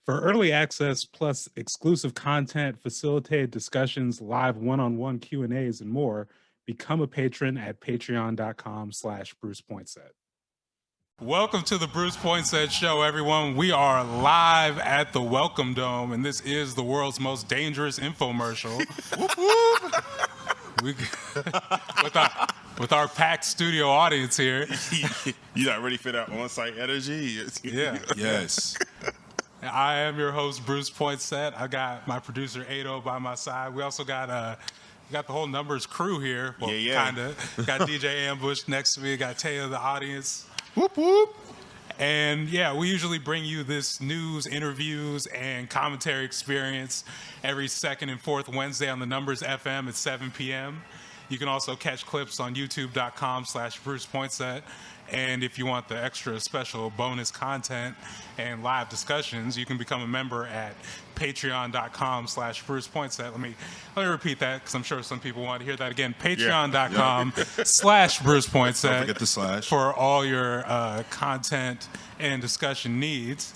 For early access plus exclusive content, facilitated discussions, live one-on-one Q&As, and more, become a patron at patreon.com/Bruce Poinsette. Welcome to the Bruce Poinsette Show, everyone. We are live at the Welcome Dome, and this is the world's most dangerous infomercial. with our packed studio audience here. You not ready for that on-site energy? Yeah. Yes. I am your host, Bruce Poinsette. I got my producer, Ado, by my side. We also got the whole numbers crew here. Well, kind of. Got DJ Ambush next to me. Got Taya in the audience. Whoop, whoop. And yeah, we usually bring you this news, interviews, and commentary experience every second and fourth Wednesday on the Numbers FM at 7 p.m. You can also catch clips on youtube.com/Bruce Poinsette. And if you want the extra special bonus content and live discussions, you can become a member at patreon.com/Bruce Poinsette. Let me repeat that because I'm sure some people want to hear that again. Patreon.com/Bruce Poinsette. Don't forget the slash. For all your content and discussion needs.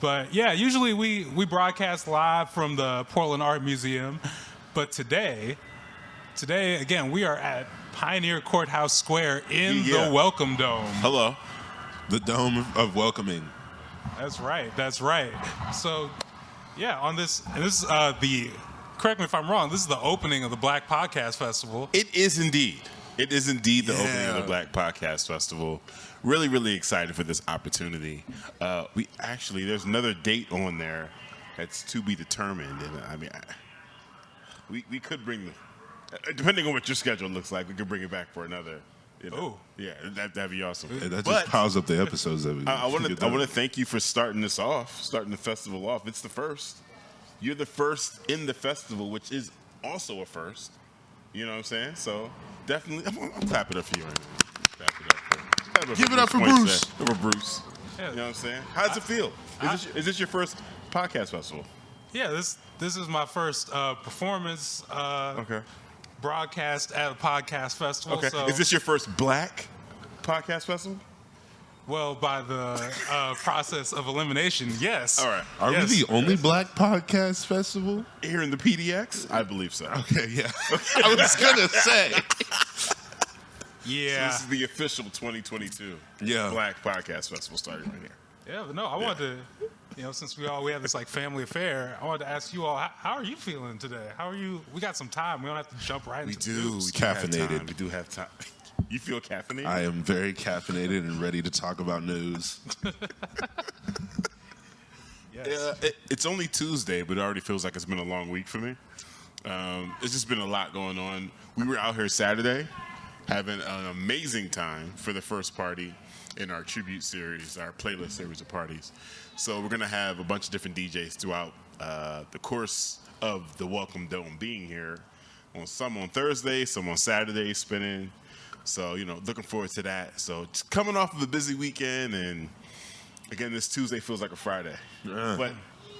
But yeah, usually we broadcast live from the Portland Art Museum. But today, again, we are at Pioneer Courthouse Square in the Welcome Dome. Hello. The Dome of Welcoming. That's right. So, yeah, on this is correct me if I'm wrong, this is the opening of the Black Podcast Festival. It is indeed the opening of the Black Podcast Festival. Really, really excited for this opportunity. There's another date on there that's to be determined. And I mean, we could bring depending on what your schedule looks like, we could bring it back for another. Oh, yeah, that'd be awesome. That just piles up the episodes that we. I want to thank you for starting the festival off. It's the first. You're the first in the festival, which is also a first. You know what I'm saying? So definitely, I'm clapping up for you. Give it up for Bruce. For Bruce. Yeah. You know what I'm saying? How does it feel? Is this your first podcast festival? Yeah, this is my first performance. Okay. Broadcast at a podcast festival. Okay. So, is this your first Black podcast festival? Well, by the process of elimination, yes. All right. Are we the only Black podcast festival here in the PDX? I believe so. Okay, yeah. I was gonna say. Yeah. So this is the official 2022 Black podcast festival starting right here. Yeah, but no, I wanted to, since we have this like family affair, I wanted to ask you all, how are you feeling today? How are you? We got some time. We don't have to jump right into it. Caffeinated. We do have time. You feel caffeinated? I am very caffeinated and ready to talk about news. Yes. It's only Tuesday, but it already feels like it's been a long week for me. It's just been a lot going on. We were out here Saturday having an amazing time for the first party in our tribute series, our playlist series of parties. So we're going to have a bunch of different DJs throughout the course of the Welcome Dome being here. Some on Thursday, some on Saturday spinning. So, looking forward to that. So just coming off of a busy weekend, and again, this Tuesday feels like a Friday. But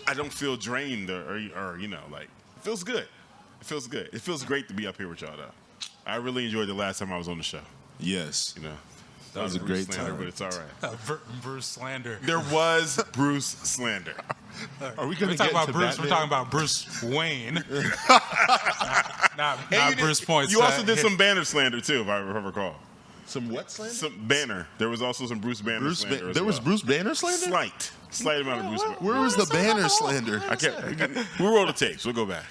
I don't feel drained or it feels good. It feels good. It feels great to be up here with y'all, though. I really enjoyed the last time I was on the show. Yes. That was a Bruce great slander, time. but it's all right. Bruce slander. There was Bruce slander. Are we going to talk get about to Bruce? Batman? We're talking about Bruce Wayne, not Bruce Points. You also did some Banner slander too, if I recall. Some what slander? Some Banner. There was also some Bruce Banner slander. There was Bruce Banner slander? Slight amount of Bruce Banner. Where was the Banner slander? We'll roll the tapes. We'll go back.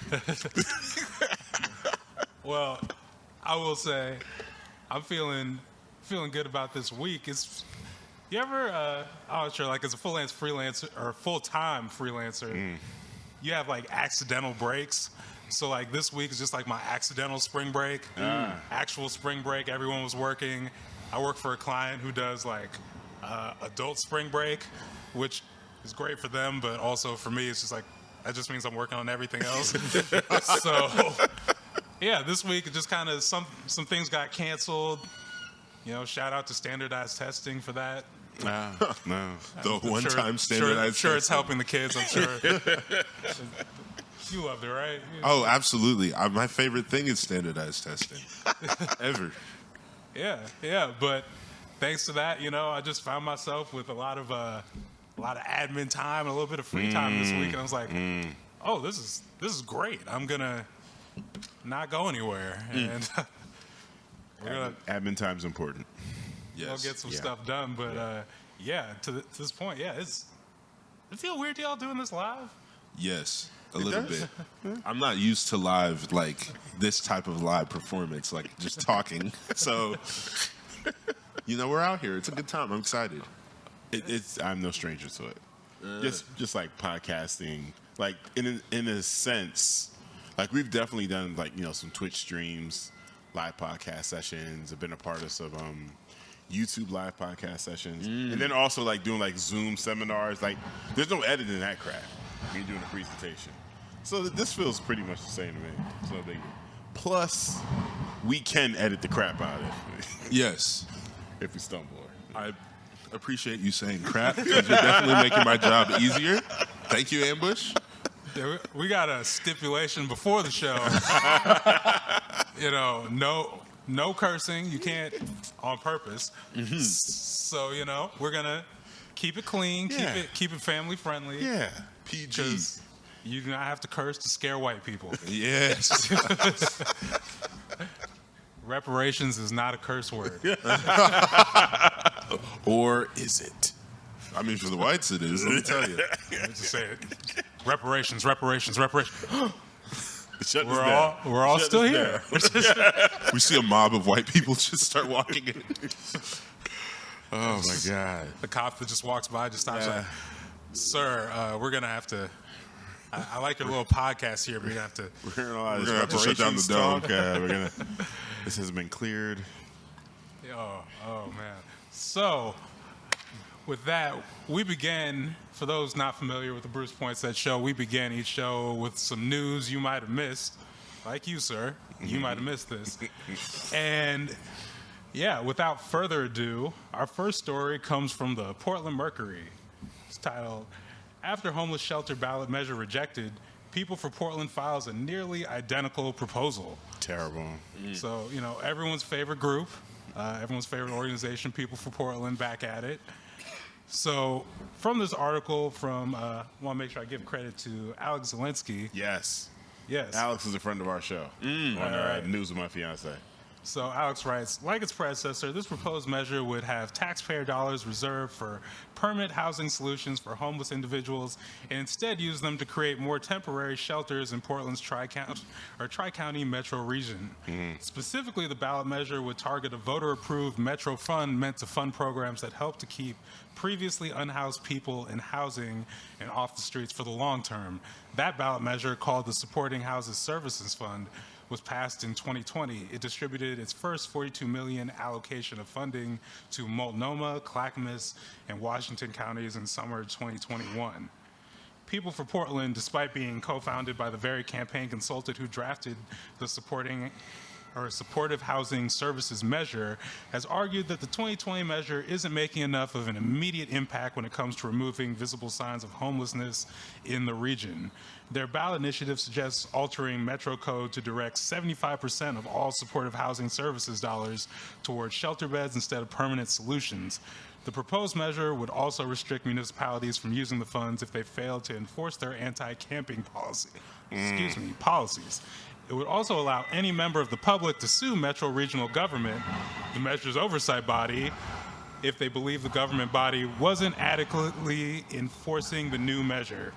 Well, I will say, I'm feeling good about this week. You ever, I'm not sure, like as a freelancer or full-time freelancer, you have like accidental breaks. So like this week is just like my accidental spring break, actual spring break. Everyone was working. I work for a client who does like adult spring break, which is great for them, but also for me, it's just like, that just means I'm working on everything else. So yeah, this week it just kind of some things got canceled. Shout out to standardized testing for that. No. The one-time standardized I'm sure it's testing. helping the kids, I'm sure. You loved it, right? Oh, absolutely. My favorite thing is standardized testing. Ever. Yeah. But thanks to that, I just found myself with a lot of a lot of admin time and a little bit of free time this week, and I was like, oh, this is great. I'm gonna not go anywhere, and we're gonna Admin time's important. go get some stuff done. But to this point, does it feel weird to y'all doing this live? Yes, a little bit. I'm not used to live, like this type of live performance, like just talking. So, we're out here. It's a good time. I'm excited. I'm no stranger to it. Just like podcasting, like in a sense, like we've definitely done like some Twitch streams, live podcast sessions. I've been a part of some YouTube live podcast sessions, and then also like doing like Zoom seminars. Like there's no editing that crap. Me doing a presentation, so this feels pretty much the same to me. It's no big deal. Plus, we can edit the crap out of it. Yes, if we stumble. I appreciate you saying crap because you're definitely making my job easier. Thank you, Ambush. Yeah, we got a stipulation before the show. No cursing. You can't on purpose. So we're gonna keep it clean, keep it family friendly. Yeah, PG. Because you do not have to curse to scare white people. Yes. Reparations is not a curse word. Or is it? I mean, for the whites it is, let me tell you. Let me just say it. Reparations. We're all still here. We see a mob of white people just start walking in. Oh my God. The cop that just walks by just stops like, sir, we're going to have to, I like your little podcast here, but you're going to have to. We're going to have to shut down the dome. This has been cleared. Oh man. So, with that, we begin, for those not familiar with the Bruce Poinsette Show, we begin each show with some news you might have missed. Like you, sir. You might have missed this. And, without further ado, our first story comes from the Portland Mercury. It's titled, "After Homeless Shelter Ballot Measure Rejected, People for Portland Files a Nearly Identical Proposal." Terrible. So, everyone's favorite group, everyone's favorite organization, People for Portland, back at it. So, from this article I want to make sure I give credit to Alex Zelinsky. Yes. Yes. Alex is a friend of our show on News with My Fiance. So Alex writes, like its predecessor, this proposed measure would have taxpayer dollars reserved for permanent housing solutions for homeless individuals and instead use them to create more temporary shelters in Portland's Tri-County metro region. Specifically, the ballot measure would target a voter-approved metro fund meant to fund programs that help to keep previously unhoused people in housing and off the streets for the long term. That ballot measure, called the Supporting Houses Services Fund, was passed in 2020. It distributed its first $42 million allocation of funding to Multnomah, Clackamas, and Washington counties in summer 2021. People for Portland, despite being co-founded by the very campaign consultant who drafted the Supportive Housing Services measure, has argued that the 2020 measure isn't making enough of an immediate impact when it comes to removing visible signs of homelessness in the region. Their ballot initiative suggests altering Metro Code to direct 75% of all supportive housing services dollars towards shelter beds instead of permanent solutions. The proposed measure would also restrict municipalities from using the funds if they fail to enforce their anti-camping policies. It would also allow any member of the public to sue Metro Regional Government, the measure's oversight body, if they believe the government body wasn't adequately enforcing the new measure.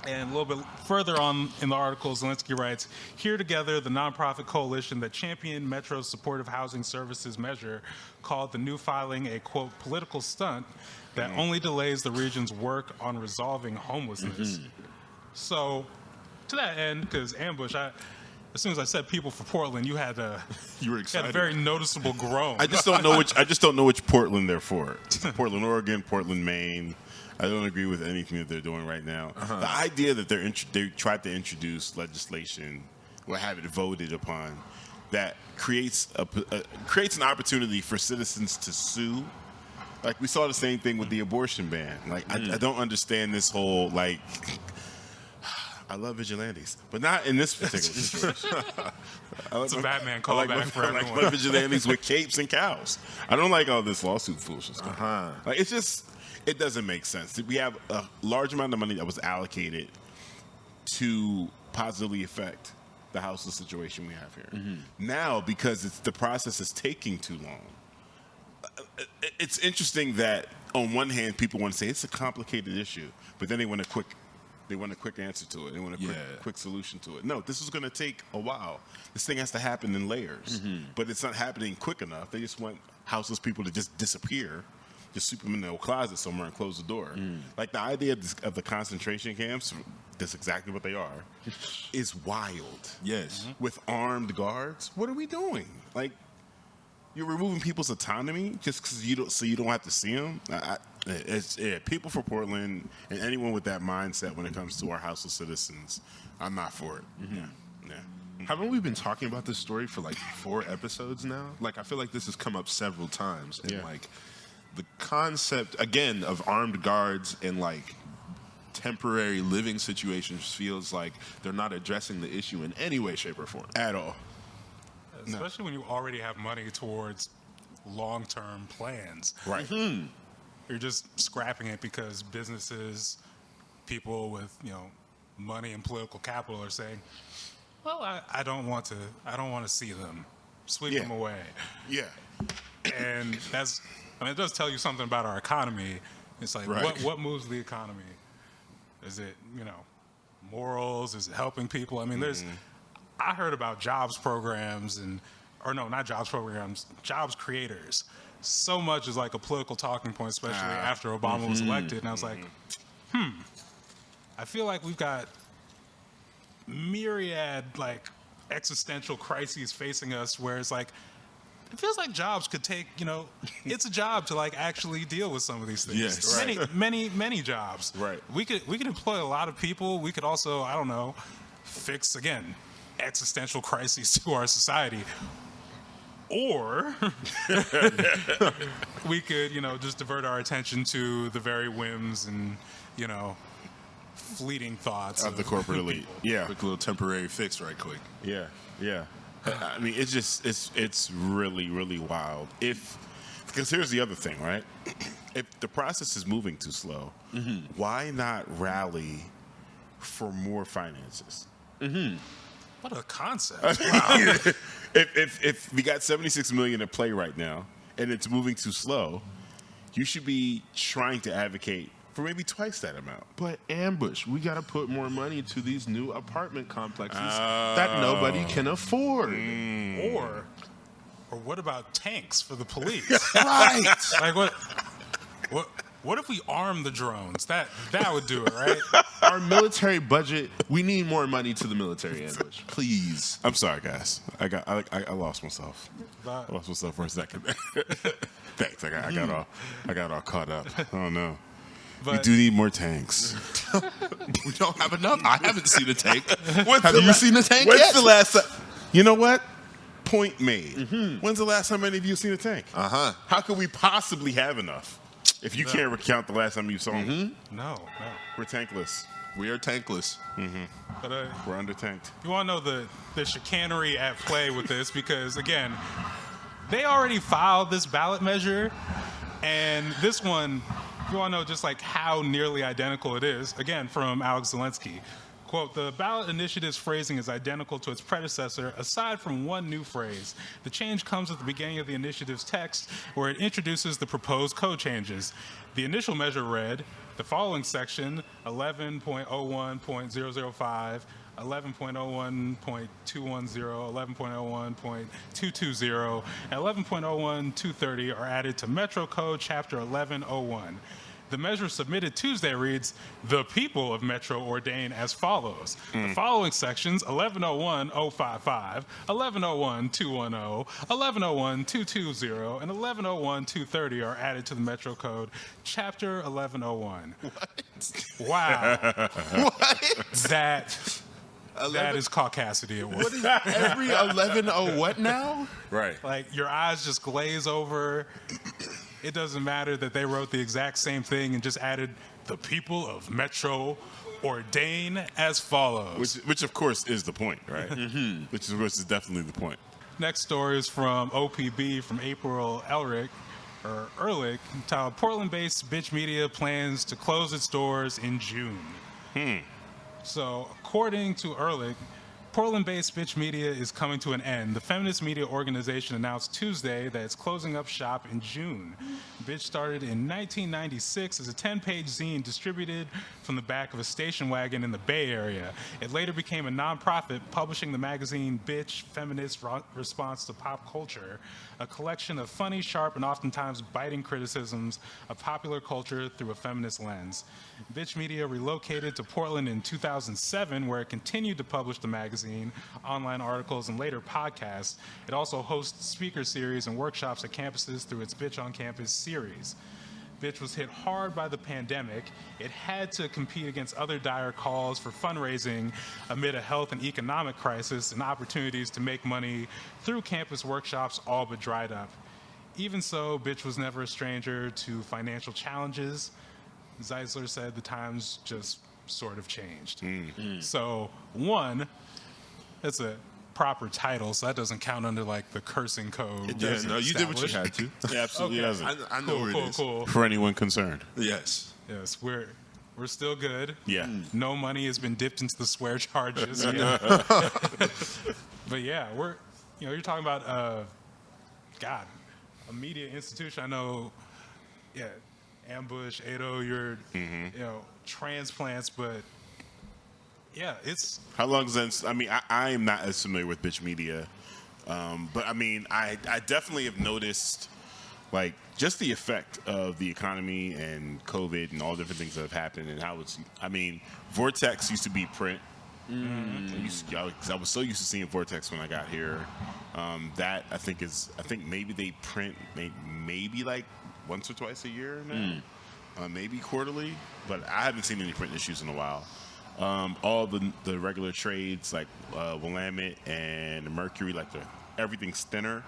And a little bit further on in the article, Zelinsky writes, "Here together, the nonprofit coalition that championed Metro's supportive housing services measure called the new filing a, quote, political stunt that only delays the region's work on resolving homelessness." So, to that end, because Ambush, as soon as I said People for Portland, you had a very noticeable groan. I just don't know which Portland they're for. Portland, Oregon, Portland, Maine. I don't agree with anything that they're doing right now. The idea that they tried to introduce legislation or have it voted upon that creates an opportunity for citizens to sue. Like we saw the same thing with the abortion ban. Like I don't understand this whole like. I love vigilantes, but not in this particular situation. It's a Batman callback for everyone. I like vigilantes with capes and cows. I don't like all this lawsuit foolishness. Like it doesn't make sense. We have a large amount of money that was allocated to positively affect the houseless situation we have here. Now, because the process is taking too long, it's interesting that on one hand, people want to say it's a complicated issue, but then they want a quick answer to it. They want a quick solution to it. No, this is going to take a while. This thing has to happen in layers, but it's not happening quick enough. They just want houseless people to just disappear, just sweep them in their closet somewhere and close the door. Like the idea of the concentration camps, that's exactly what they are, is wild. Yes. With armed guards, what are we doing? Like, you're removing people's autonomy just because you don't have to see them. People for Portland and anyone with that mindset when it comes to our houseless citizens, I'm not for it. Yeah. Haven't we been talking about this story for like 4 episodes now? Like, I feel like this has come up several times. And like the concept, again, of armed guards and like temporary living situations feels like they're not addressing the issue in any way, shape, or form. At all. Especially when you already have money towards long-term plans. Right. You're just scrapping it because businesses, people with money and political capital are saying, well, I don't want to see them. Sweep them away. Yeah. And it does tell you something about our economy. It's like, what moves the economy? Is it, morals? Is it helping people? I mean, I heard about jobs programs not jobs programs, jobs creators. So much is like a political talking point, especially after Obama was elected. And I was like, I feel like we've got myriad like existential crises facing us where it's like, it feels like jobs could take, it's a job to like actually deal with some of these things. Yes. Right. Many jobs. Right. We could employ a lot of people. We could also, I don't know, fix again existential crises to our society. Or we could, just divert our attention to the very whims and, fleeting thoughts of the corporate elite. Yeah. Quick little temporary fix right quick. Yeah. I mean, it's really, really wild. Because here's the other thing, right? If the process is moving too slow, why not rally for more finances? What a concept. Wow. If we got $76 million at play right now and it's moving too slow, you should be trying to advocate for maybe twice that amount. But Ambush, we got to put more money to these new apartment complexes that nobody can afford. Or what about tanks for the police? Right. Like what if we arm the drones? That would do it, right? Our military budget, we need more money to the military, Ambush. Please. I'm sorry, guys. I lost myself. I lost myself for a second. Thanks. I got all caught up. Oh no. But we do need more tanks. We don't have enough. I haven't seen a tank. Have you seen a tank When's yet? the last time? You know what? Point made. When's the last time any of you seen a tank? How could we possibly have enough if you can't recount the last time you saw them? No. We're tankless. We are tankless. But we're under tanked. You want to know the chicanery at play with this? Because again, they already filed this ballot measure, and this one, you want to know just like how nearly identical it is. Again, from Alex Zelensky. Quote, the ballot initiative's phrasing is identical to its predecessor, aside from one new phrase. The change comes at the beginning of the initiative's text, where it introduces the proposed code changes. The initial measure read, the following section, 11.01.005, 11.01.210, 11.01.220, and 11.01.230 are added to Metro Code Chapter 1101. The measure submitted Tuesday reads, the people of Metro ordain as follows. The following sections, 1101.055, 1101.210, 1101.220, and 1101.230 are added to the Metro Code, Chapter 1101. What? Wow. What? That is caucasity at work. What is every 11 what now? Right. Like, your eyes just glaze over. It doesn't matter that they wrote the exact same thing and just added the people of Metro ordain as follows. Which of course is the point, right? Which of course is definitely the point. Next story is from OPB from April Elric. or Ehrlich, titled Portland-based Bitch Media plans to close its doors in June. So, according to Ehrlich, Portland-based Bitch Media is coming to an end. The feminist media organization announced Tuesday that it's closing up shop in June. Bitch started in 1996 as a 10-page zine distributed from the back of a station wagon in the Bay Area. It later became a nonprofit, publishing the magazine Bitch, Feminist Response to Pop Culture, a collection of funny, sharp, and oftentimes biting criticisms of popular culture through a feminist lens. Bitch Media relocated to Portland in 2007, where it continued to publish the magazine, online articles, and later podcasts. It also hosts speaker series and workshops at campuses through its Bitch on Campus series. Bitch was hit hard by the pandemic. It had to compete against other dire calls for fundraising amid a health and economic crisis, and opportunities to make money through campus workshops all but dried up. Even so, Bitch was never a stranger to financial challenges. Zeisler said the times just sort of changed. So, one, it's a proper title, so that doesn't count under like the cursing code. Yeah, no, you did what you had to. It absolutely doesn't. I know where it is. Cool. For anyone concerned. Yes. Yes, we're still good. Yeah. No money has been dipped into the swear charges. But yeah, you're talking about a media institution. I know, Ambush, Ado, transplants, but yeah, it's. How long since? I mean, I am not as familiar with Bitch Media, but I mean, I definitely have noticed, like, just the effect of the economy and COVID and all different things that have happened and how it's. I mean, Vortex used to be print. I was so used to seeing Vortex when I got here. That I think maybe they print maybe like once or twice a year now, maybe quarterly, but I haven't seen any print issues in a while. All the regular trades like Willamette and Mercury, like everything's thinner.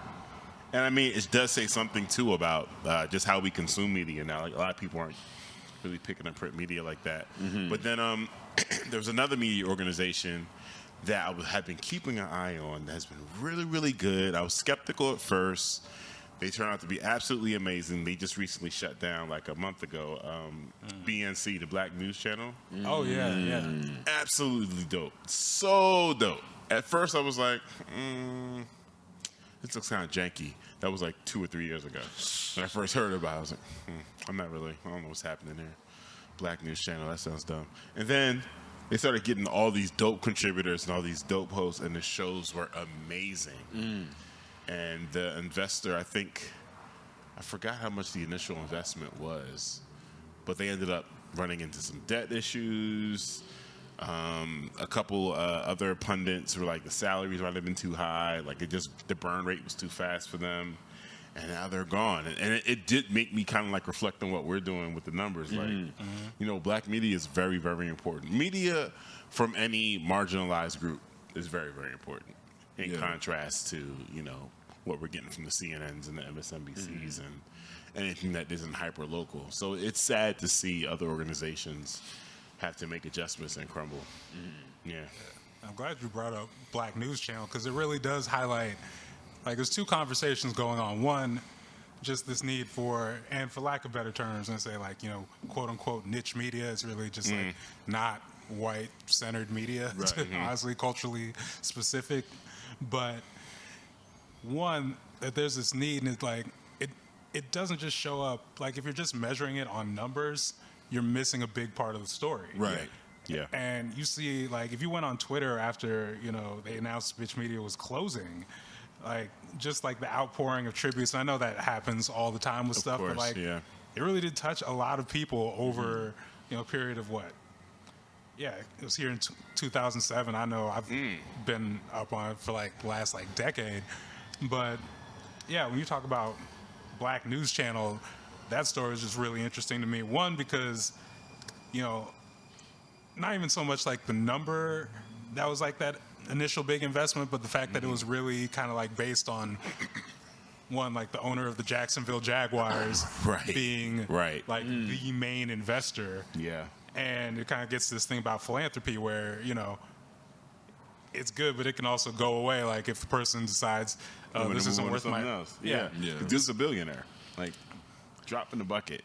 And I mean, it does say something too about just how we consume media now. Like, a lot of people aren't really picking up print media like that. But then there's another media organization that I had been keeping an eye on that has been really, really good. I was skeptical at first. They turned out to be absolutely amazing. They just recently shut down like a month ago. BNC, the Black News Channel. Oh yeah. Absolutely dope. So dope. At first I was like, this looks kind of janky. That was like 2 or 3 years ago. When I first heard about it, I was like, I don't know what's happening there. Black News Channel, that sounds dumb. And then they started getting all these dope contributors and all these dope hosts, and the shows were amazing. And the investor, I forgot how much the initial investment was, but they ended up running into some debt issues. A couple other pundits were like, the salaries might have been too high, like the burn rate was too fast for them, and now they're gone. And it did make me kind of like reflect on what we're doing with the numbers. Like, black media is very, very important. Media from any marginalized group is very, very important in contrast to, what we're getting from the CNNs and the MSNBCs and anything that isn't hyper local. So it's sad to see other organizations have to make adjustments and crumble. Yeah. I'm glad you brought up Black News Channel, because it really does highlight, like, there's two conversations going on. One, just this need for lack of better terms, and say like, quote unquote niche media is really just like not white centered media, honestly culturally specific. But one, that there's this need, and it's like it doesn't just show up, like, if you're just measuring it on numbers, you're missing a big part of the story. Right. Yeah. And you see, like, if you went on Twitter after, they announced Bitch Media was closing, like, just like the outpouring of tributes. And I know that happens all the time with stuff, but like, it really did touch a lot of people over, a period of what? Yeah, it was here in 2007. I know I've been up on it for like the last like decade. But yeah, when you talk about Black News Channel, that story is just really interesting to me. One, because, not even so much like the number that was like that initial big investment, but the fact that it was really kind of like based on one, like the owner of the Jacksonville Jaguars being like the main investor. Yeah. And it kind of gets this thing about philanthropy where, it's good, but it can also go away. Like if the person decides, this isn't worth my... else. Yeah. This is a billionaire. Like, drop in the bucket.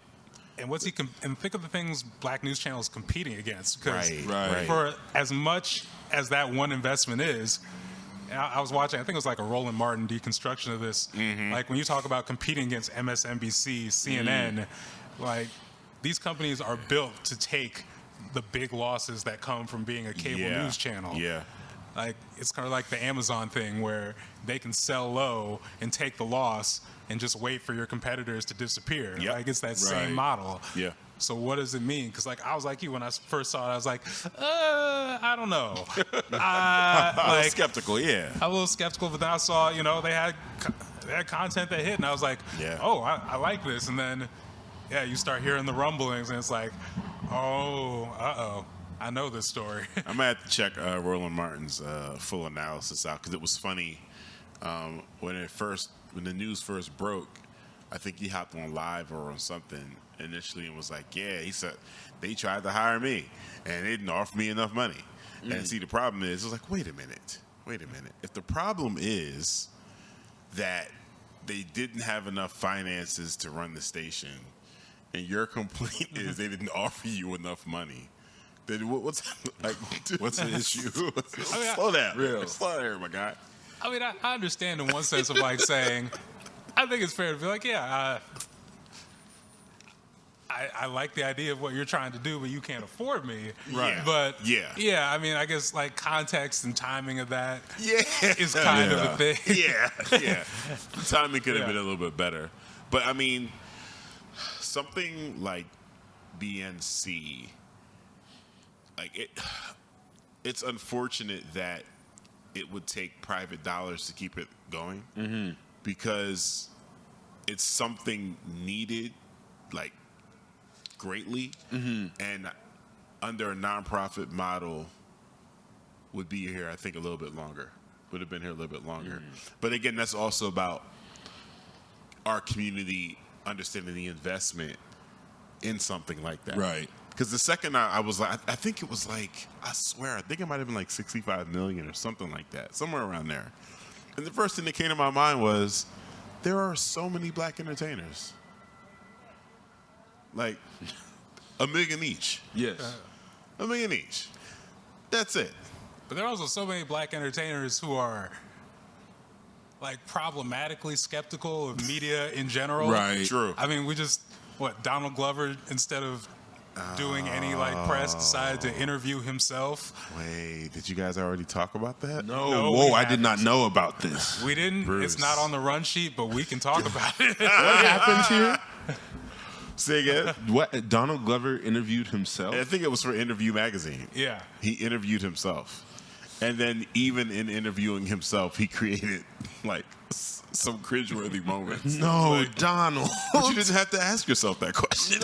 And what's and think of the things black news channels competing against. Because Right. for as much as that one investment is, and I was watching, I think it was like a Roland Martin deconstruction of this. Like when you talk about competing against MSNBC, CNN, like these companies are built to take the big losses that come from being a cable news channel. Yeah. Like it's kind of like the Amazon thing where they can sell low and take the loss and just wait for your competitors to disappear. Yep. Like it's that same model. Yeah. So what does it mean? Because like I was like you when I first saw it, I was like, I don't know. Like skeptical, yeah. I'm a little skeptical, but then I saw, they had content that hit, and I was like, oh, I like this. And then, you start hearing the rumblings, and it's like, oh, I know this story. I'm gonna have to check Roland Martin's full analysis out because it was funny when the news first broke. I think he hopped on live or on something initially and was like, he said they tried to hire me and they didn't offer me enough money. And see, the problem is, it was like, wait a minute. If the problem is that they didn't have enough finances to run the station and your complaint is they didn't offer you enough money, then what's the issue? Slow down. Slow down, my guy. I mean, I understand in one sense of like saying, I think it's fair to be like, I like the idea of what you're trying to do, but you can't afford me. Right. But yeah, I mean, I guess like context and timing of that is Yeah. kind of a thing. Yeah. The timing could have been a little bit better. But I mean, something like BNC, like it's unfortunate that it would take private dollars to keep it going because it's something needed, like, greatly, and under a nonprofit model would be here, I think, a little bit longer. Would have been here a little bit longer. But again, that's also about our community understanding the investment in something like that. Right. Because the second I was like, I think it was like, I swear, I think it might have been like 65 million or something like that, somewhere around there. And the first thing that came to my mind was, there are so many black entertainers. Like, $1 million each. Yes. $1 million each. That's it. But there are also so many black entertainers who are like problematically skeptical of media in general. Right. True. I mean, Donald Glover, instead of doing any like press, decided to interview himself. Wait, did you guys already talk about that? No, we I did not haven't. know about this. We didn't. Bruce. It's not on the run sheet, but we can talk about it. What happened here? Say again? What? Donald Glover interviewed himself? I think it was for Interview Magazine. Yeah. He interviewed himself. And then even in interviewing himself, he created like some cringeworthy moments. No, Donald. But you didn't have to ask yourself that question.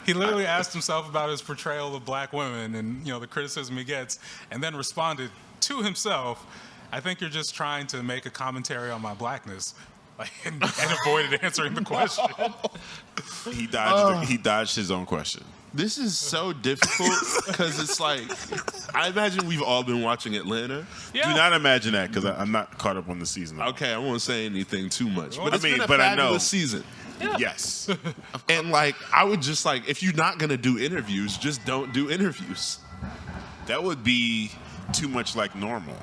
He literally asked himself about his portrayal of black women and the criticism he gets, and then responded to himself, "I think you're just trying to make a commentary on my blackness," and avoided answering the question. He dodged his own question. This is so difficult because it's like, I imagine we've all been watching Atlanta. Yeah. Do not imagine that because I'm not caught up on the season. Okay, I won't say anything too much, but I it's mean, been a but I know. fabulous season. Yes. And like, I would just like, if you're not gonna do interviews, just don't do interviews. That would be too much like normal.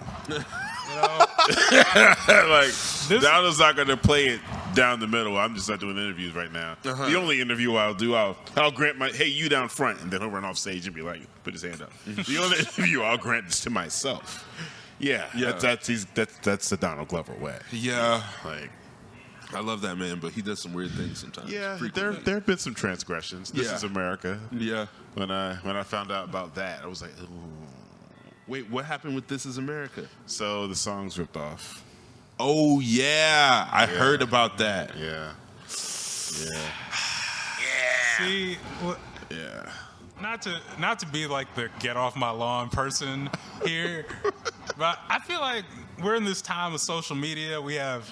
Donald's not going to play it down the middle. I'm just not doing interviews right now. The only interview I'll do, I'll grant hey, you down front, and then he'll run off stage and be like, put his hand up. The only interview I'll grant is to myself. Yeah. That's the Donald Glover way. Yeah, Like, I love that man, but he does some weird things sometimes. yeah, frequently. there have been some transgressions. This Yeah. is America. Yeah. When I found out about that, I was like, ooh. Wait, what happened with This Is America? So the song's ripped off. Oh yeah, I heard about that. Yeah. See, Yeah. not to be like the get off my lawn person here, but I feel like we're in this time of social media. We have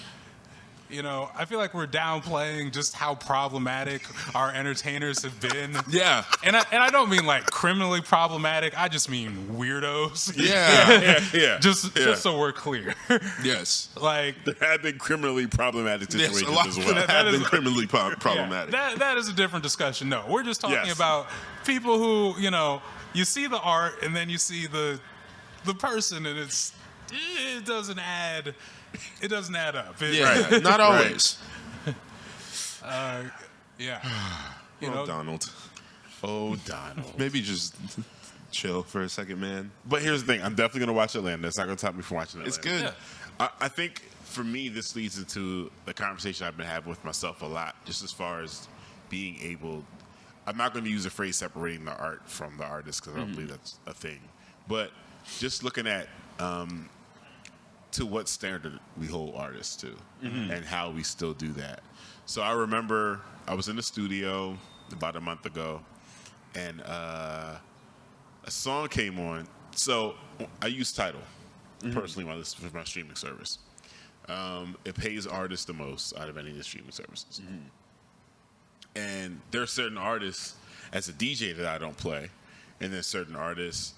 I feel like we're downplaying just how problematic our entertainers have been. Yeah. And I don't mean like criminally problematic. I just mean weirdos. Yeah. Just so we're clear. Yes. Like There have been criminally problematic situations Yes, a lot as of well. them have been criminally problematic. that is a different discussion. No, we're just talking Yes. about people who, you see the art and then you see the person and it doesn't add up. Yeah, not always. Yeah. Donald. Oh, Donald. Maybe just chill for a second, man. But here's the thing. I'm definitely going to watch Atlanta. It's not going to stop me from watching Atlanta. It's good. Yeah. I think for me, this leads into the conversation I've been having with myself a lot, just as far as being able. I'm not going to use the phrase separating the art from the artist because I don't believe that's a thing. But just looking at to what standard we hold artists to and how we still do that. So I remember I was in the studio about a month ago and a song came on. So I use Tidal personally when I listen to my streaming service. It pays artists the most out of any of the streaming services. And there are certain artists as a DJ that I don't play, and then certain artists,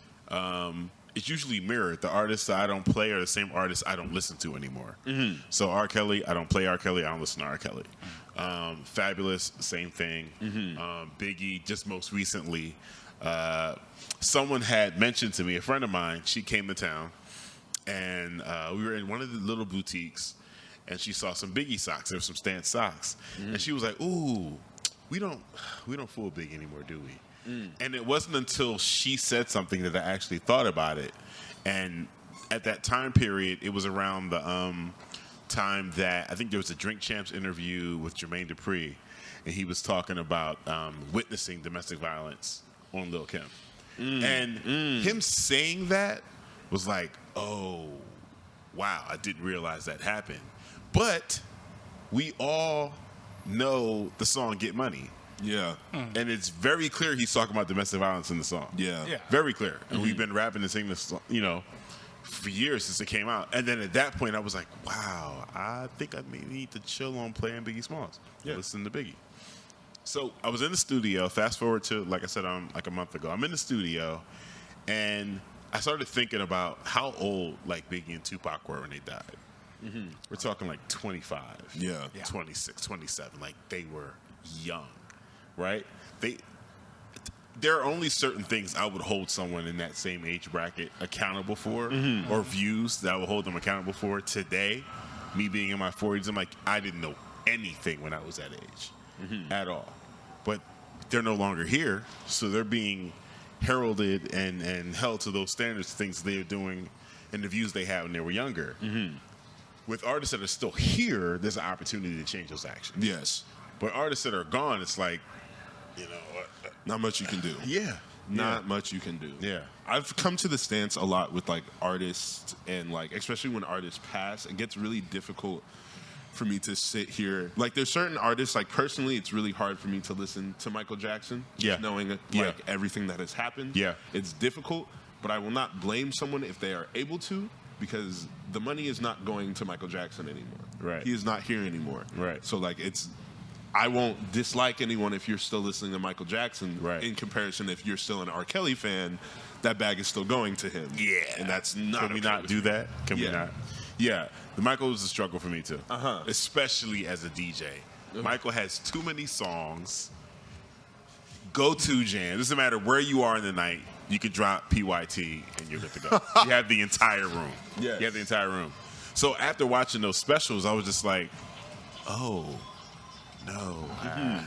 it's usually mirrored. The artists that I don't play are the same artists I don't listen to anymore. So R. Kelly, I don't play R. Kelly, I don't listen to R. Kelly. Fabulous, same thing. Biggie, just most recently, someone had mentioned to me, a friend of mine, she came to town, and we were in one of the little boutiques, and she saw some Biggie socks. There were some Stan socks, and she was like, "Ooh, we don't fool Biggie anymore, do we?" And it wasn't until she said something that I actually thought about it. And at that time period, it was around the time that I think there was a Drink Champs interview with Jermaine Dupri, and he was talking about witnessing domestic violence on Lil' Kim. And him saying that was like, oh, wow, I didn't realize that happened. But we all know the song Get Money. Yeah. And it's very clear he's talking about domestic violence in the song. Yeah. Very clear. And we've been rapping and singing this song, for years since it came out. And then at that point, I was like, wow, I think I may need to chill on playing Biggie Smalls. Listen to Biggie. So I was in the studio. Fast forward to, like I said, like a month ago. I'm in the studio, and I started thinking about how old like Biggie and Tupac were when they died. We're talking like 25, 26, 27. Like they were young, right? There are only certain things I would hold someone in that same age bracket accountable for, or views that I would hold them accountable for. Today, me being in my 40s, I'm like, I didn't know anything when I was that age at all. But they're no longer here, so they're being heralded and held to those standards, things they're doing, and the views they had when they were younger. With artists that are still here, there's an opportunity to change those actions. Yes. But artists that are gone, it's like, not much you can do. Not much you can do. Yeah. I've come to the stance a lot with like artists and like, especially when artists pass, it gets really difficult for me to sit here. Like there's certain artists, like personally, it's really hard for me to listen to Michael Jackson. Knowing like everything that has happened. It's difficult, but I will not blame someone if they are able to, because the money is not going to Michael Jackson anymore. Right. He is not here anymore. Right. So like I won't dislike anyone if you're still listening to Michael Jackson. Right. In comparison, if you're still an R. Kelly fan, that bag is still going to him. Yeah. And that's not. Can we not do that? Can we not? Yeah. The Michael was a struggle for me too. Especially as a DJ. Michael has too many songs. Go-to jam. Doesn't matter where you are in the night. You can drop PYT and you're good to go. You have the entire room. Yes. You have the entire room. So after watching those specials, I was just like, oh, no. And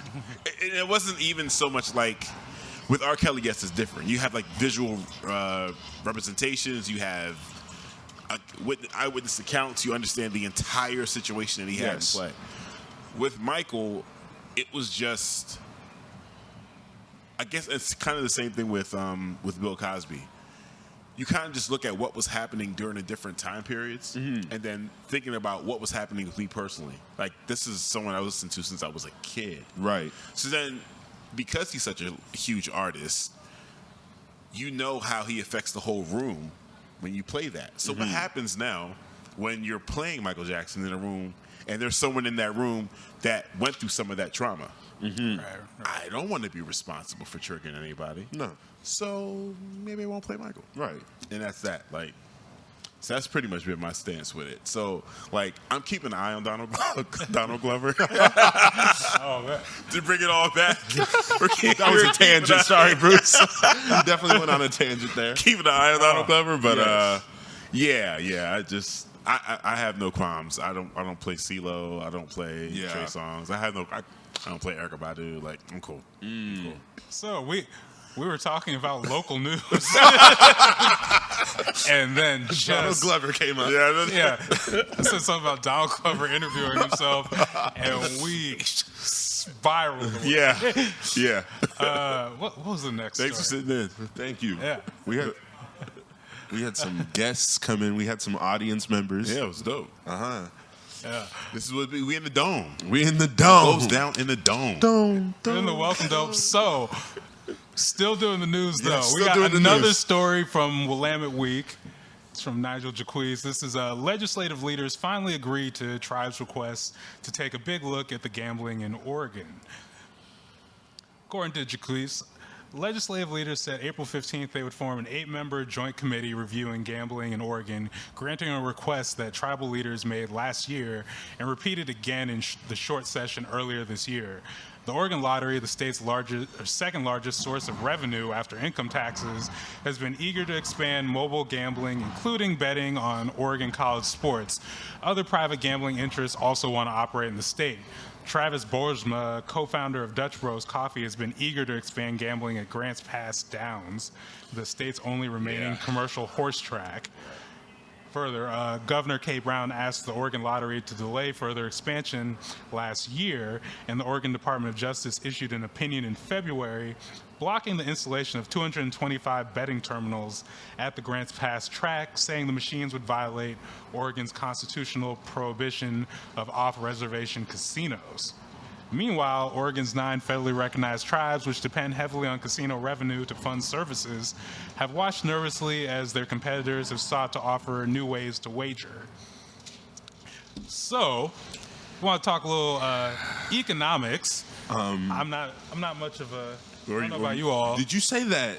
it wasn't even so much like, with R. Kelly, yes, it's different. You have like visual representations. You have eyewitness accounts. You understand the entire situation that he had in play. With Michael, it was just, I guess it's kind of the same thing with Bill Cosby. You kind of just look at what was happening during the different time periods, and then thinking about what was happening with me personally. Like, this is someone I listened to since I was a kid. Right. So then, because he's such a huge artist, you know how he affects the whole room when you play that. So what happens now, when you're playing Michael Jackson in a room and there's someone in that room that went through some of that trauma. Right. I don't want to be responsible for triggering anybody. No. So maybe I won't play Michael. Right. And that's that. Like, so that's pretty much been my stance with it. So, like, I'm keeping an eye on Donald Glover. Oh man. To bring it all back. That was a tangent. Sorry, Bruce. You definitely went on a tangent there. Keeping an eye on Donald Glover, but yes. I have no qualms. I don't play CeeLo. I don't play Trey Songz. I don't play Erykah Badu. Like, I'm cool. I'm cool. So we were talking about local news, and then Donald just Glover came up. yeah, I said something about Donald Glover interviewing himself, and we spiraled. Away. Yeah. What was the next? Thanks for story? sitting in. Thank you. Yeah. We had some guests come in. We had some audience members. Yeah, it was dope. Yeah. This is what we in the dome. We in the dome. Goes down in the dome. We're in the welcome dome. So, still doing the news though. still We got doing the another news. story from Willamette Week. It's from Nigel Jaquez. This is legislative leaders finally agreed to tribes' requests to take a big look at the gambling in Oregon. According to Jaquez, legislative leaders said April 15th they would form an 8-member joint committee reviewing gambling in Oregon, granting a request that tribal leaders made last year and repeated again in the short session earlier this year. The Oregon Lottery, the state's second largest source of revenue after income taxes, has been eager to expand mobile gambling, including betting on Oregon college sports. Other private gambling interests also want to operate in the state. Travis Boersma, co-founder of Dutch Bros Coffee, has been eager to expand gambling at Grants Pass Downs, the state's only remaining commercial horse track. Further, Governor Kay Brown asked the Oregon Lottery to delay further expansion last year, and the Oregon Department of Justice issued an opinion in February blocking the installation of 225 betting terminals at the Grants Pass track, saying the machines would violate Oregon's constitutional prohibition of off-reservation casinos. Meanwhile, Oregon's 9 federally recognized tribes, which depend heavily on casino revenue to fund services, have watched nervously as their competitors have sought to offer new ways to wager. So, we want to talk a little economics. I'm not much of a. I don't know about you all. Did you say that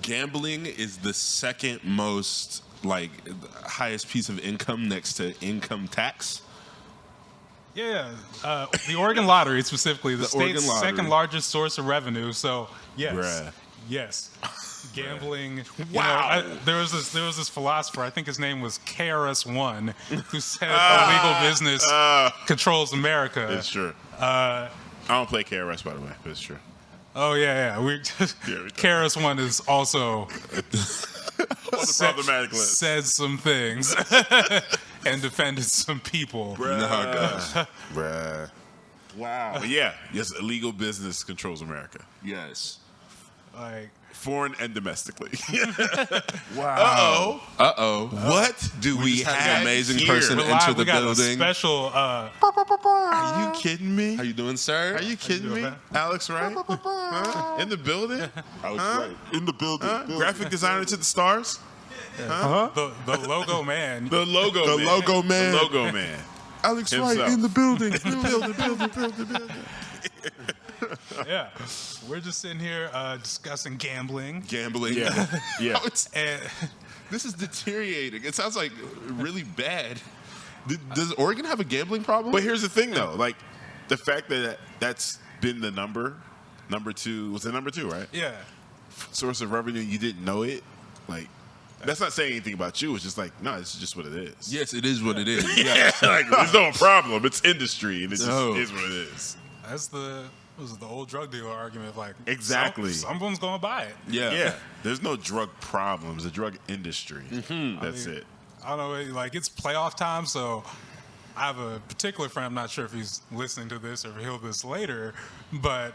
gambling is the second most, like, highest piece of income next to income tax? Yeah, the Oregon Lottery specifically, the Oregon state's Lottery. second largest source of revenue. So yes, Bruh. yes, gambling. Wow. There was this philosopher. I think his name was KRS-One, who said illegal business controls America. It's true. I don't play KRS, by the way, but it's true. Oh yeah. We KRS-One is also On the problematic list. said some things and defended some people. No, gosh. Bruh. Wow. But yeah, yes, illegal business controls America. Yes. Like, Foreign and domestically. Wow. Uh-oh. What do we just had an have amazing here? person we're enter live. the We got a building. special. Are you kidding me? How you doing, sir? Are you kidding doing, me? man? Alex Wright? Huh? In the building? Alex Wright. In the building. Graphic designer to the stars? The logo man. The logo The man. logo man. The logo man. Alex Himself. Wright in the building. building. Yeah, we're just sitting here discussing gambling, Gambling. Yeah. Yeah. How it's- and this is deteriorating. It sounds like really bad. Does Oregon have a gambling problem? But here's the thing, though. Like, the fact that that's been the number two, was it number 2, right? yeah, Source of revenue, you didn't know it. Like, that's not saying anything about you. It's just like, no, it's just what it is. Yes, it is what it is. Yeah. Like, there's no problem. It's industry, and it just No. is what it is. that's the old drug dealer argument. Of like, Exactly. someone's gonna buy it. Yeah. There's no drug problems. The drug industry. That's it. I don't know, like it's playoff time, so I have a particular friend. I'm not sure if he's listening to this or if he'll hear this later, but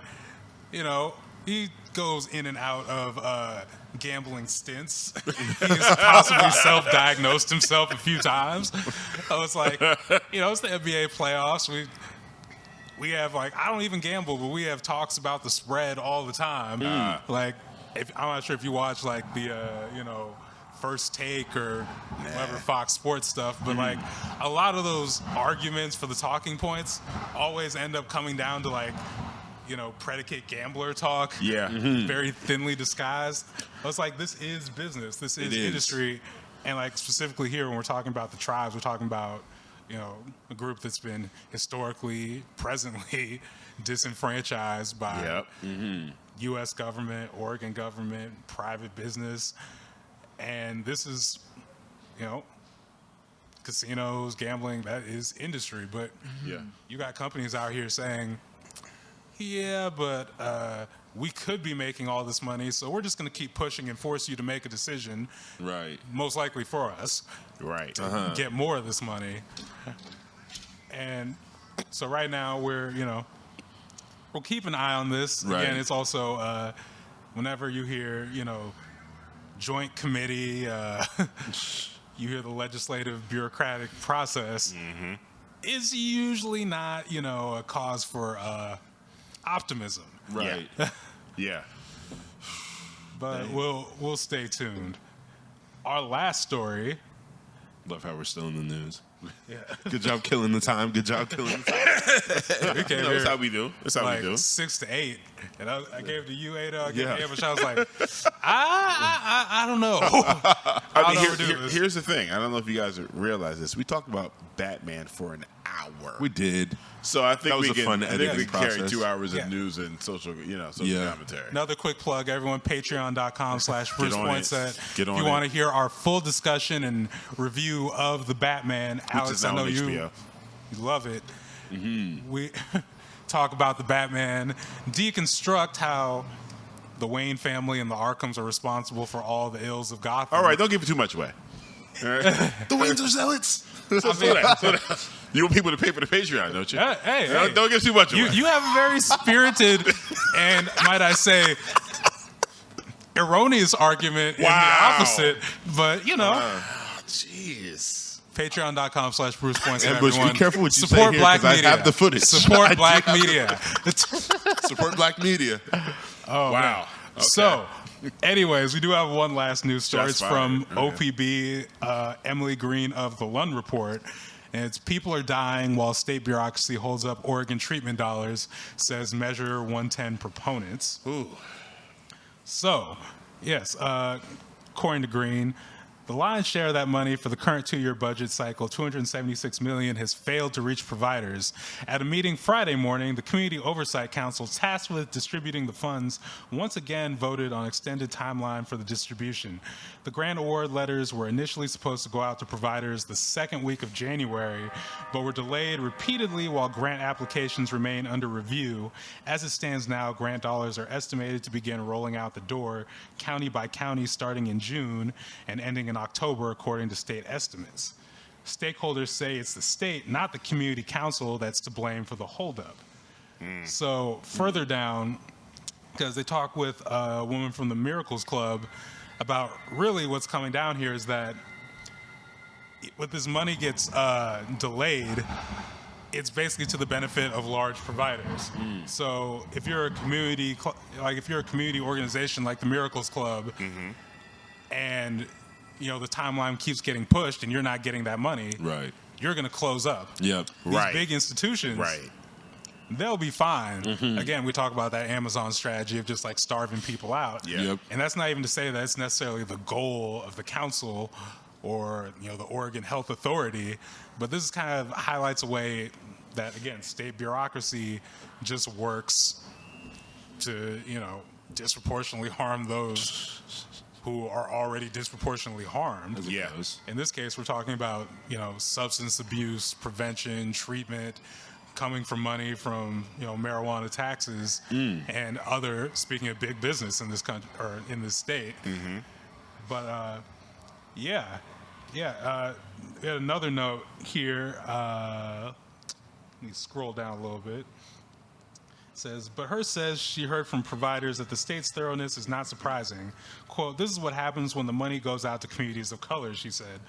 you know, he goes in and out of gambling stints. He's possibly self-diagnosed himself a few times. I was like, you know, it's the NBA playoffs. We have, like, I don't even gamble, but we have talks about the spread all the time. Like, I'm not sure if you watch, like, the, First Take or whatever Fox Sports stuff, but like a lot of those arguments for the talking points always end up coming down to like, you know, predicate gambler talk. Yeah. Very thinly disguised. I was like, this is business. This is industry. And like specifically here, when we're talking about the tribes, we're talking about, you know, a group that's been historically, presently disenfranchised by U.S. government, Oregon government, private business. And this is, you know, casinos, gambling, that is industry. But you got companies out here saying, yeah, but we could be making all this money, so we're just going to keep pushing and force you to make a decision. Right. Most likely for us. Right. To get more of this money. And so right now we'll keep an eye on this. Right. Again, it's also whenever you hear, you know, joint committee, you hear the legislative bureaucratic process, is usually not, you know, a cause for optimism. Right. Yeah. But we'll stay tuned. Our last story. Love how we're still in the news. Yeah. Good job killing the time. Good job killing the time. We came No, here that's how we do. That's how like we do. 6 to 8, and I gave to you 8. I gave Yeah. to Amber. I was like, I don't know. I mean, overdo this. here's the thing. I don't know if you guys realize this. We talked about Batman for an hour. We did. So I think That was we a can, fun I think editing we carry process. 2 hours Yeah. of news and social Yeah. commentary. Another quick plug, everyone, patreon.com/Bruce on it. Poinsette. Get on If you it. want to hear our full discussion and review of the Batman, Which Alex, is now I know on you HBO. love it. We talk about the Batman, deconstruct how the Wayne family and the Arkhams are responsible for all the ills of Gotham. All right, don't give it too much away. All right? The Waynes are zealots. I mean, You want people to pay for the Patreon, don't you? hey, Don't give too much away. you have a very spirited and, might I say, erroneous argument in the Wow. opposite, but you know. Jeez. Patreon.com/Bruce Poinsette. And Bush, be everyone. careful what you Support say here, Black 'cause I media. have the footage. I Support do. Black media. Support Black media. Wow. Okay. So, anyways, we do have one last news story. Shots It's from fired. Okay. OPB, Emily Green of the Lund Report. And it's people are dying while state bureaucracy holds up Oregon treatment dollars, says Measure 110 proponents. Ooh. So, yes, according to Green, the lion's share of that money for the current 2-year budget cycle, $276 million, has failed to reach providers. At a meeting Friday morning, the Community Oversight Council, tasked with distributing the funds, once again voted on extended timeline for the distribution. The grant award letters were initially supposed to go out to providers the second week of January, but were delayed repeatedly while grant applications remain under review. As it stands now, grant dollars are estimated to begin rolling out the door, county by county, starting in June and ending in October, according to state estimates. Stakeholders say it's the state, not the community council, that's to blame for the holdup. So further down, because they talk with a woman from the Miracles Club about really what's coming down here is that when this money gets delayed, it's basically to the benefit of large providers. So if you're a community, if you're a community organization like the Miracles Club, and you know the timeline keeps getting pushed and you're not getting that money, Right. you're going to close up. Yep. These Right. big institutions, Right. they'll be fine. Again, we talk about that Amazon strategy of just like starving people out. Yeah. Yep. And that's not even to say that it's necessarily the goal of the council or the Oregon Health Authority, but this kind of highlights a way that, again, state bureaucracy just works to disproportionately harm those who are already disproportionately harmed. As it Yeah. goes. In this case, we're talking about substance abuse prevention, treatment, coming from money from marijuana taxes and other. Speaking of big business in this country or in this state, but we had another note here. Let me scroll down a little bit. It says, but Hearst says she heard from providers that the state's thoroughness is not surprising. Quote, this is what happens when the money goes out to communities of color, she said.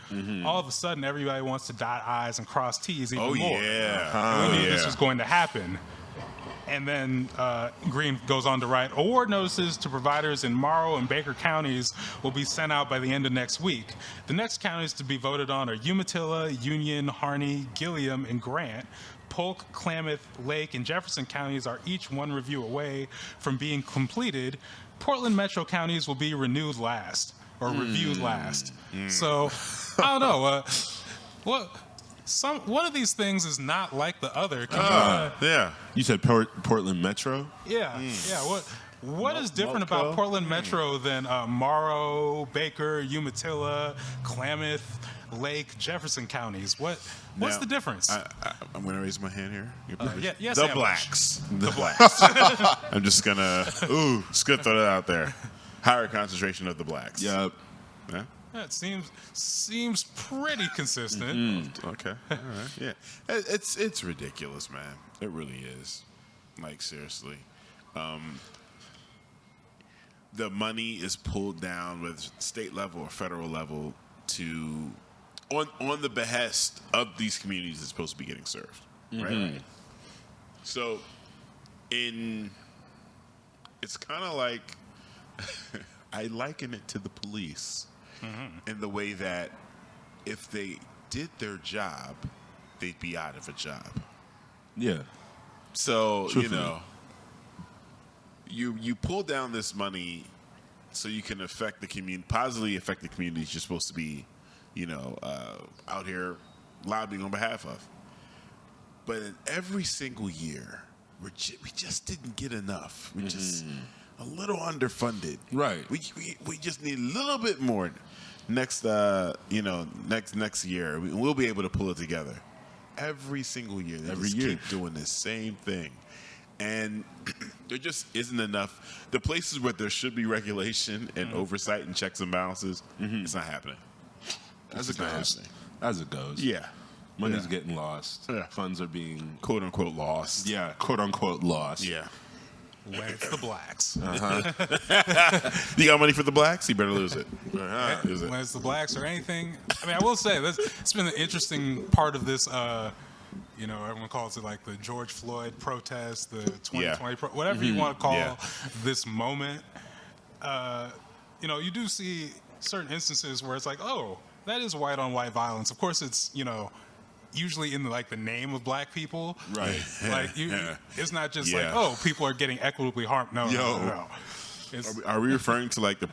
All of a sudden, everybody wants to dot I's and cross T's even more. Yeah. And we knew this was going to happen. And then Green goes on to write, award notices to providers in Morrow and Baker counties will be sent out by the end of next week. The next counties to be voted on are Umatilla, Union, Harney, Gilliam, and Grant. Polk, Klamath, Lake, and Jefferson counties are each one review away from being completed. Portland Metro counties will be renewed last, or reviewed last. So, I don't know. One of these things is not like the other. Yeah. You said Portland Metro? Yeah. What is different about Portland Metro than Morrow, Baker, Umatilla, Klamath, Lake, Jefferson counties? What's Now, the difference? I'm going to raise my hand here. Yes, The Ambush. blacks. The blacks. I'm just going to throw that out there. Higher concentration of the blacks. Yep. Yeah? That seems pretty consistent. Okay. All right. Yeah. It's ridiculous, man. It really is. Like, seriously. The money is pulled down with state level or federal level to on the behest of these communities that's supposed to be getting served. Right? So it's kind of like I liken it to the police in the way that if they did their job, they'd be out of a job. Yeah. So, Truthfully. you pull down this money so you can positively affect the communities you're supposed to be, out here lobbying on behalf of. But in every single year, we just didn't get enough. We just a little underfunded. Right. We just need a little bit more. Next year, we'll be able to pull it together. Every single year, they Every just year. keep doing the same thing, and there just isn't enough. The places where there should be regulation and oversight and checks and balances, it's not happening. As it It's not goes. happening. As it goes. Yeah, Money's Yeah. getting lost. Yeah. Funds are being, quote unquote lost. yeah, quote unquote lost. Yeah. When it's the blacks. You got money for the blacks? You better lose it. Lose it. When it's the blacks or anything. I mean, I will say it's been an interesting part of this. Everyone calls it like the George Floyd protest, the 2020, whatever you want to call Yeah. this moment. You do see certain instances where it's like, oh, that is white on white violence. Of course, it's usually in the name of black people. Right. It's not just Yeah. like, oh, people are getting equitably harmed. No. It's, Are we referring to the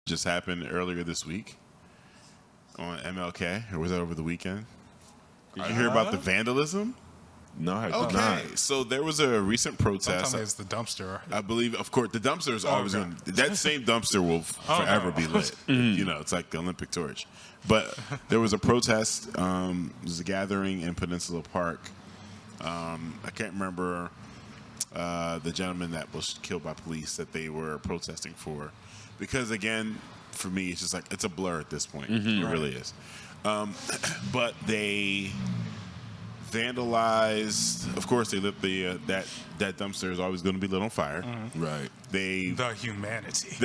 just happened earlier this week on MLK, or was that over the weekend? Did you hear about the vandalism? No, I did Okay, not. so there was a recent protest. sometimes it's the dumpster. I believe, of course, the dumpster is always okay. going. That same dumpster will forever be lit. It's like the Olympic torch. But there was a protest. There was a gathering in Peninsula Park. I can't remember the gentleman that was killed by police that they were protesting for, because again, for me, it's just like it's a blur at this point. It really is. But they vandalized. Of course, they lit that dumpster is always going to be lit on fire. Right. They The humanity.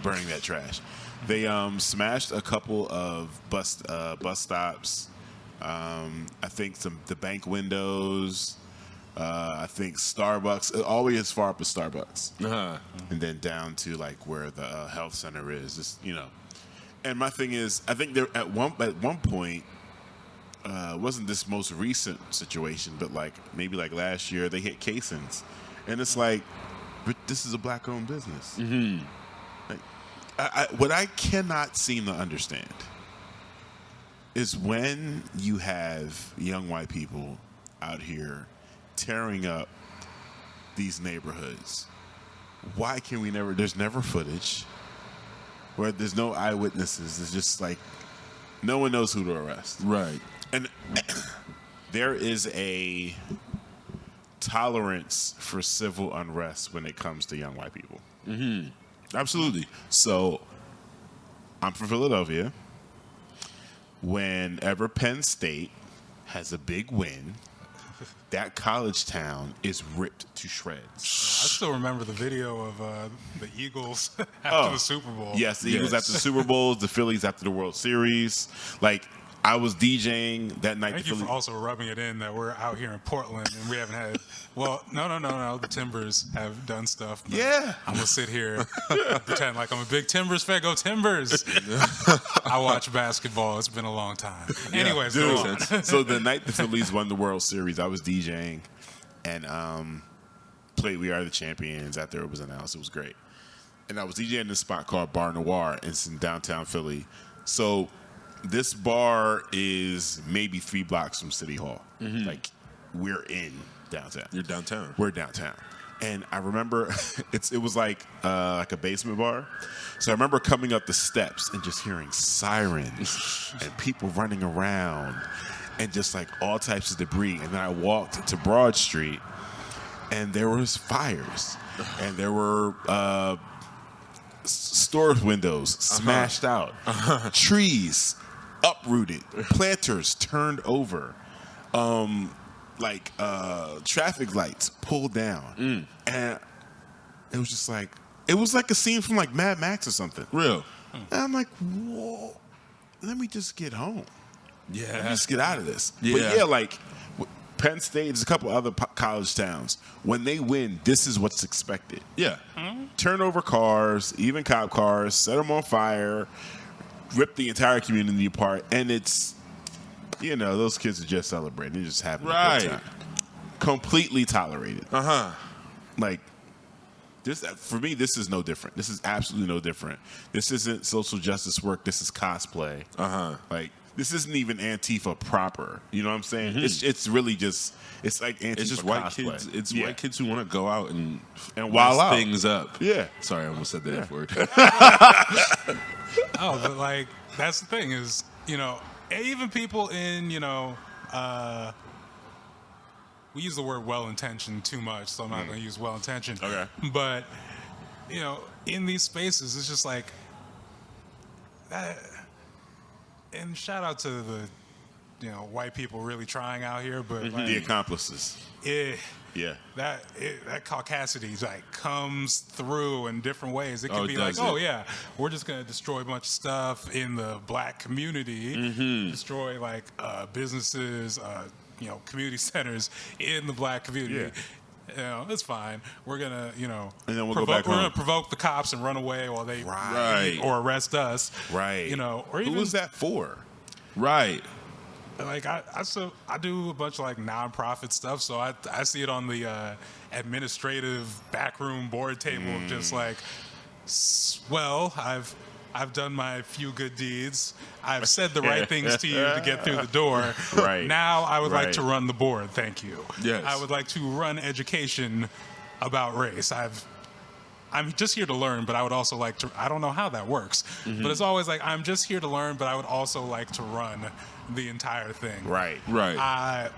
burning that trash. They smashed a couple of bus stops. I think the bank windows. I think Starbucks, all the way as far up as Starbucks, and then down to where the health center is. Just, And my thing is, I think there at one point. Wasn't this most recent situation, but maybe last year they hit Casons, and it's but this is a black-owned business. What I cannot seem to understand is when you have young white people out here tearing up these neighborhoods. Why can we never? There's never footage. Where there's no eyewitnesses. It's just no one knows who to arrest. Right. And there is a tolerance for civil unrest when it comes to young white people. Absolutely. So I'm from Philadelphia. Whenever Penn State has a big win, that college town is ripped to shreds. I still remember the video of the Eagles after the Super Bowl. Yes, the Eagles after the Super Bowls, the Phillies after the World Series. I was DJing that night. Thank you for also rubbing it in that we're out here in Portland and we haven't had. Well, no. The Timbers have done stuff. But Yeah. I'm gonna sit here and pretend like I'm a big Timbers fan. Go Timbers! I watch basketball. It's been a long time. Anyways, go on. So the night the Phillies won the World Series, I was DJing and played "We Are the Champions" after it was announced. It was great, and I was DJing in a spot called Bar Noir. It's in downtown Philly. So this bar is maybe 3 blocks from City Hall. Like we're in downtown. You're downtown. We're downtown. And I remember it was like a basement bar. So I remember coming up the steps and just hearing sirens and people running around and just like all types of debris. And then I walked to Broad Street and there was fires and there were store windows smashed out, trees uprooted, planters turned over, traffic lights pulled down, and it was just like a scene from like Mad Max or something. Real. And I'm like, whoa, let me just get home. Yeah. Let me just get out of this. Yeah. But yeah, like Penn State, there's a couple other college towns. When they win, this is what's expected. Yeah. Turn over cars, even cop cars, set them on fire, rip the entire community apart, and it's, those kids are just celebrating. They're just having a good time. Completely tolerated. Like, this for me, this is no different. This is absolutely no different. This isn't social justice work. This is cosplay. Like, this isn't even Antifa proper. You know what I'm saying? It's really just, it's like Antifa. It's just cosplay. white kids. It's white kids who want to go out and wild mess out. things up. Yeah. Sorry, I almost said the F word. Oh, but like that's the thing is, even people in, we use the word well-intentioned too much, so I'm not going to use well-intentioned. Okay. But, in these spaces, it's just like, and shout out to the, white people really trying out here, but like, The accomplices. Yeah. that caucasity like comes through in different ways. It can be like, does it? we're just gonna destroy a bunch of stuff in the black community, destroy like businesses, community centers in the black community. It's fine. We're gonna, and then we'll go back we're home. gonna provoke the cops and run away while they Right. or arrest us. Right. Or even Who was that for? Right. like I do a bunch of like nonprofit stuff, so I see it on the administrative backroom board table of just like, well, I've done my few good deeds. I've said the right things to you to get through the door. Right. Now I would like Right. to run the board. Thank you. Yes. I would like to run education about race. I'm just here to learn, but I would also like to. I don't know how that works, but it's always like I'm just here to learn, but I would also like to run the entire thing. Right. Right. I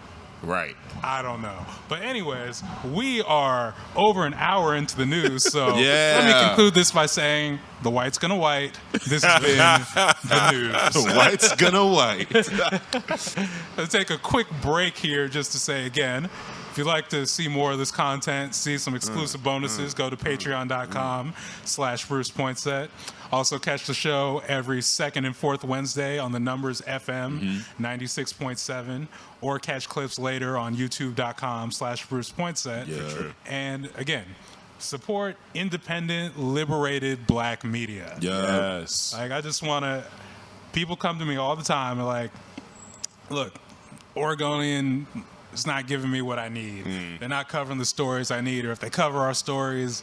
don't know. But anyways, we are over an hour into the news, so Yeah. let me conclude this by saying the white's gonna white. This has been the news. White's gonna white. Let's take a quick break here just to say again, if you'd like to see more of this content, see some exclusive bonuses, go to patreon.com/Bruce Poinsette. Also catch the show every second and fourth Wednesday on the Numbers FM 96.7, or catch clips later on youtube.com/Bruce Poinsette. Yeah. And again, support independent, liberated black media. Yes. Like, I just want to, people come to me all the time and like, look, Oregonian is not giving me what I need. They're not covering the stories I need, or if they cover our stories,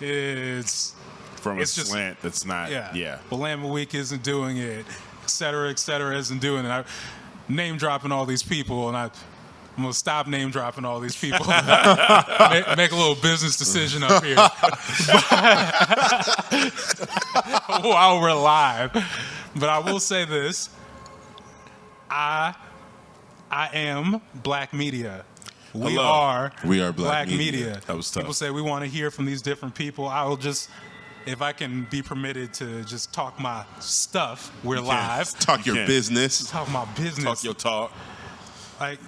it's From a it's just- slant that's not. Yeah. Willamette Week isn't doing it, et cetera, isn't doing it. I'm name dropping all these people, and I'm gonna stop name dropping all these people. make a little business decision up here while we're live. But I will say this: I am black media. We Hello. are Black Media. media. That was tough. People say we want to hear from these different people. I will just, if I can be permitted to just talk my stuff, we're live. Talk your can. business. Talk my business. Talk your talk. Like,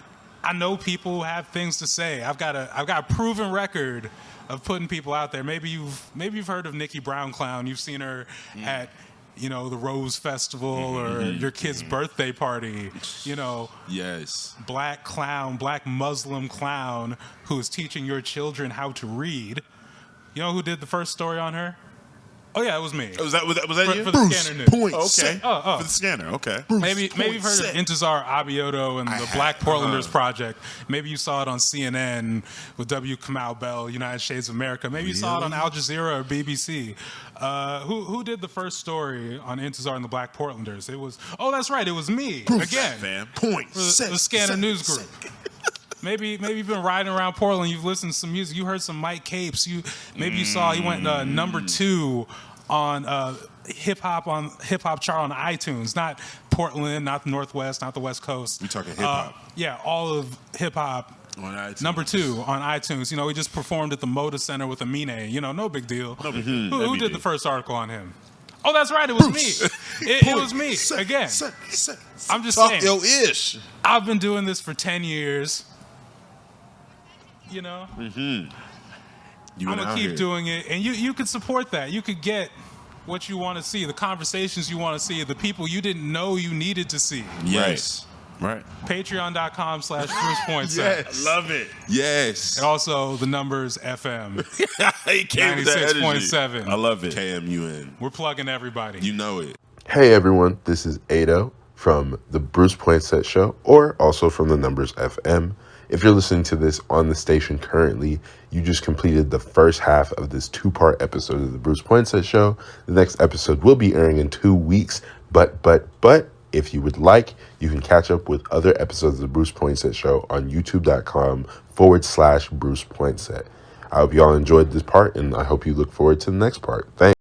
I know people have things to say. I've got a proven record of putting people out there. Maybe you've heard of Nikki Brown Clown. You've seen her at you know, the Rose Festival or your kid's birthday party, you know, Yes. black Muslim clown who is teaching your children how to read. You know who did the first story on her? Oh yeah, it was me. Was that For you? the Bruce Scanner News. Poinsette. Okay. For the scanner. Okay. Maybe you've heard of Intezar Abioto and the Black Portlanders Project. Maybe you saw it on CNN with W. Kamau Bell, United States of America. Maybe you saw it on Al Jazeera or BBC. Who did the first story on Intezar and the Black Portlanders? It was, oh, that's right, it was me again. Fam. Poinsette. The Scanner News Group. Maybe you've been riding around Portland. You've listened to some music. You heard some Mike Capes. Maybe you saw he went number 2 on hip hop chart on iTunes. Not Portland, not the Northwest, not the West Coast. We talking hip hop. Yeah, all of hip hop. On iTunes. Number 2 on iTunes. You know, he just performed at the Moda Center with Amine. You know, no big deal. No big deal. Who did the first article on him? Oh, that's right. It was me. It was me again. I'm just Talk saying. your ish. I've been doing this for 10 years. You know, You I'm went gonna out keep here. doing it, and you could support that. You could get what you want to see, the conversations you want to see, the people you didn't know you needed to see. Yes. Right. Patreon.com/BrucePoinsette. Yes. Love it. Yes. And also the numbers FM. He came with that energy. 96.7. I love it. KMUN. We're plugging everybody. You know it. Hey everyone, this is Ado from the Bruce Poinsette Show, or also from the Numbers FM. If you're listening to this on the station currently, you just completed the first half of this 2-part episode of the Bruce Poinsette Show. The next episode will be airing in 2 weeks, but if you would like, you can catch up with other episodes of the Bruce Poinsette Show on youtube.com/Bruce Poinsette. I hope you all enjoyed this part, and I hope you look forward to the next part. Thanks.